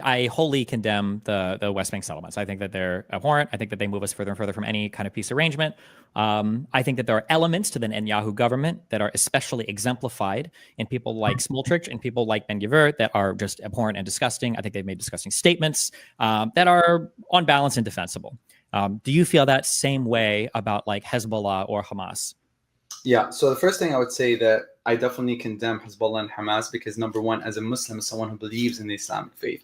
I wholly condemn the West Bank settlements. I think that they're abhorrent. I think that they move us further and further from any kind of peace arrangement. I think that there are elements to the Netanyahu government that are especially exemplified in people like Smoltrich and people like Ben-Gvir that are just abhorrent and disgusting. I think they've made disgusting statements that are on balance indefensible. Do you feel that same way about like Hezbollah or Hamas? Yeah, so the first thing I would say that I definitely condemn Hezbollah and Hamas because, number one, as a Muslim, as someone who believes in the Islamic faith,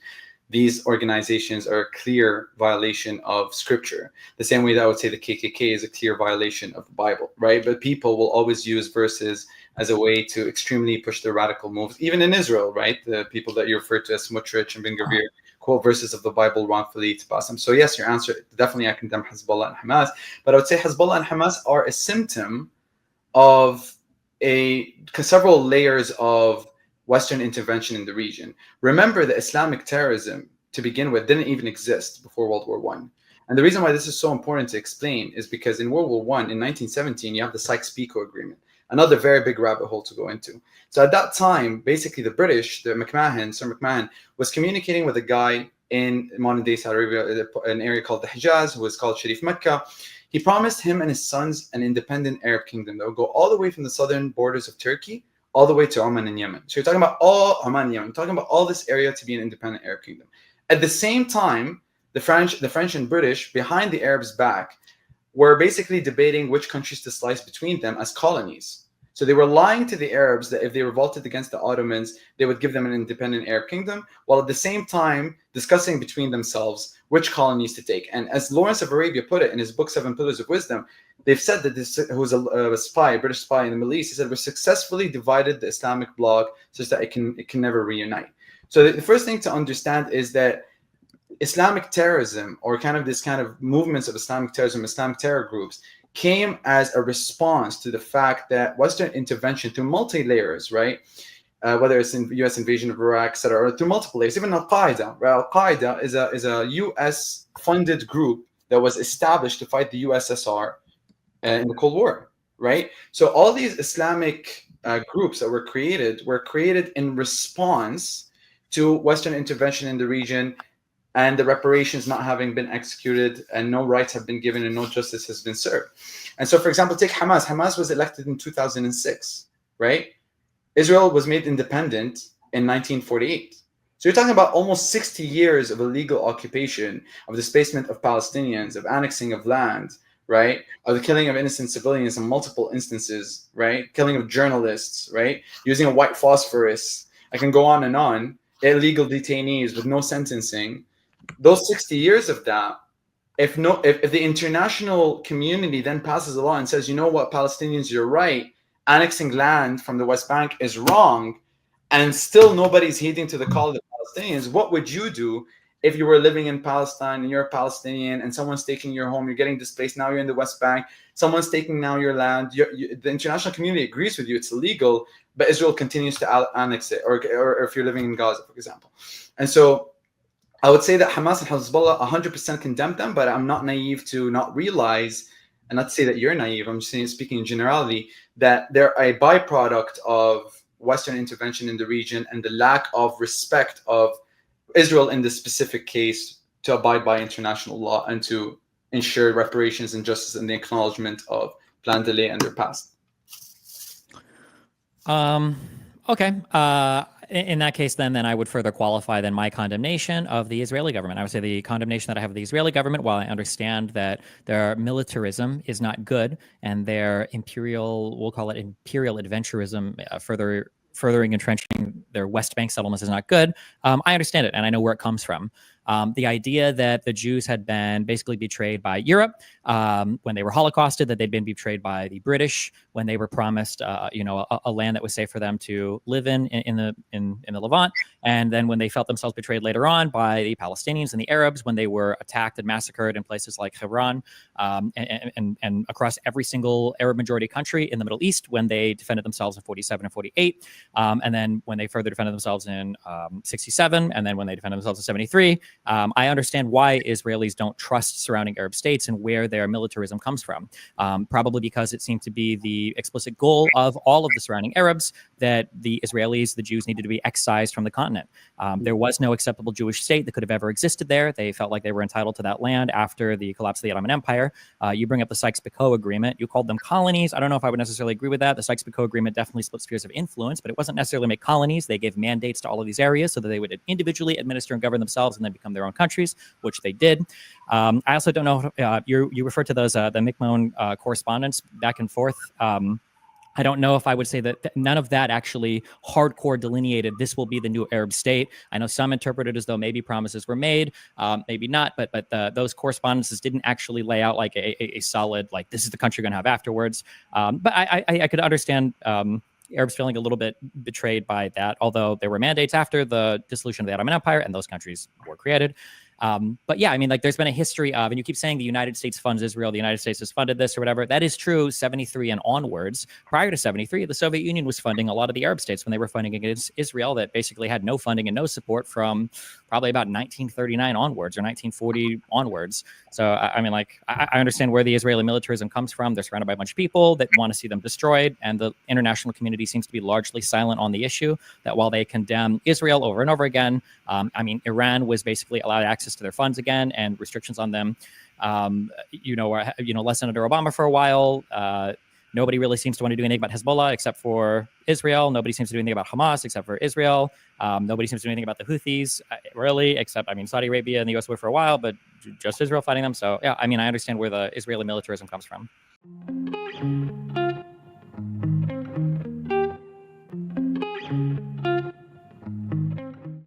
these organizations are a clear violation of scripture. The same way that I would say the KKK is a clear violation of the Bible, right? But people will always use verses as a way to extremely push their radical moves, even in Israel, right? The people that you refer to as Smotrich and Ben-Gvir quote verses of the Bible wrongfully to pass them. So yes, your answer, definitely I condemn Hezbollah and Hamas. But I would say Hezbollah and Hamas are a symptom of several layers of Western intervention in the region. Remember that Islamic terrorism, to begin with, didn't even exist before World War I. And the reason why this is so important to explain is because in World War I, in 1917, you have the Sykes-Picot Agreement, another very big rabbit hole to go into. So at that time, basically the British, Sir McMahon, was communicating with a guy in modern-day Saudi Arabia, an area called the Hijaz, who was called Sharif Mecca. He promised him and his sons an independent Arab kingdom that would go all the way from the southern borders of Turkey all the way to Oman and Yemen. So you're talking about all Oman and Yemen, talking about all this area to be an independent Arab kingdom. At the same time, the French and British, behind the Arabs' back, were basically debating which countries to slice between them as colonies. So they were lying to the Arabs that if they revolted against the Ottomans, they would give them an independent Arab kingdom, while at the same time discussing between themselves which colonies to take. And as Lawrence of Arabia put it in his book, 7 Pillars of Wisdom, they've said that this, who was a spy, a British spy in the Middle East, he said, we successfully divided the Islamic bloc such that it can never reunite. So the first thing to understand is that Islamic terrorism, or this kind of movements of Islamic terrorism, Islamic terror groups, came as a response to the fact that Western intervention through multi-layers, right? Whether it's in U.S. invasion of Iraq, et cetera, or through multiple layers, even Al-Qaeda. Right? Al-Qaeda is a U.S.-funded group that was established to fight the USSR in the Cold War, right? So all these Islamic groups that were created in response to Western intervention in the region, and the reparations not having been executed, and no rights have been given, and no justice has been served. And so, for example, take Hamas. Hamas was elected in 2006, right? Israel was made independent in 1948. So you're talking about almost 60 years of illegal occupation, of displacement of Palestinians, of annexing of land, right? Of the killing of innocent civilians in multiple instances, right? Killing of journalists, right? Using a white phosphorus. I can go on and on. Illegal detainees with no sentencing. Those 60 years of that, if the international community then passes a law and says, you know what, Palestinians, you're right, annexing land from the West Bank is wrong, and still nobody's heeding to the call of the Palestinians, what would you do if you were living in Palestine and you're a Palestinian and someone's taking your home, you're getting displaced, now you're in the West Bank, someone's taking now your land, the international community agrees with you, it's illegal, but Israel continues to annex it, or if you're living in Gaza, for example. And so I would say that Hamas and Hezbollah 100% condemn them, but I'm not naive to not realize, and not to say that you're naive, I'm just saying, speaking in generality, that they're a byproduct of Western intervention in the region and the lack of respect of Israel in this specific case to abide by international law and to ensure reparations and justice and the acknowledgement of Plan Delay and their past. Okay. In that case, then I would further qualify then my condemnation of the Israeli government. I would say the condemnation that I have of the Israeli government, while I understand that their militarism is not good and their imperial, we'll call it imperial adventurism, furthering entrenching their West Bank settlements is not good. I understand it, and I know where it comes from. The idea that the Jews had been basically betrayed by Europe when they were Holocausted, that they'd been betrayed by the British when they were promised, a land that was safe for them to live in the Levant, and then when they felt themselves betrayed later on by the Palestinians and the Arabs when they were attacked and massacred in places like Hebron and across every single Arab majority country in the Middle East when they defended themselves in 47 and 48, and then when they further defended themselves in 67, and then when they defended themselves in 73. I understand why Israelis don't trust surrounding Arab states and where their militarism comes from. Probably because it seemed to be the explicit goal of all of the surrounding Arabs that the Israelis, the Jews, needed to be excised from the continent. There was no acceptable Jewish state that could have ever existed there. They felt like they were entitled to that land after the collapse of the Ottoman Empire. You bring up the Sykes-Picot Agreement. You called them colonies. I don't know if I would necessarily agree with that. The Sykes-Picot Agreement definitely split spheres of influence, but it wasn't necessarily make colonies. They gave mandates to all of these areas so that they would individually administer and govern themselves and then become their own countries, which they did. I also don't know, you referred to those, the Mi'kmaq correspondence back and forth. I don't know if I would say that none of that actually hardcore delineated this will be the new Arab state. I know some interpret it as though maybe promises were made, maybe not, but those correspondences didn't actually lay out like a solid, like, this is the country you're going to have afterwards. But I could understand Arabs feeling a little bit betrayed by that, although there were mandates after the dissolution of the Ottoman Empire and those countries were created. But yeah, I mean, like, there's been a history of, and you keep saying the United States funds Israel, the United States has funded this or whatever. That is true, 73 and onwards. Prior to 73, the Soviet Union was funding a lot of the Arab states when they were funding against Israel that basically had no funding and no support from probably about 1939 onwards or 1940 onwards. So, I mean, like, I understand where the Israeli militarism comes from. They're surrounded by a bunch of people that want to see them destroyed. And the international community seems to be largely silent on the issue, that while they condemn Israel over and over again, I mean, Iran was basically allowed access to their funds again and restrictions on them, lessened under Obama for a while. Nobody really seems to want to do anything about Hezbollah except for Israel. Nobody seems to do anything about Hamas except for Israel. Nobody seems to do anything about the Houthis, really, except, I mean, Saudi Arabia and the US were for a while, but just Israel fighting them. So, yeah, I mean, I understand where the Israeli militarism comes from.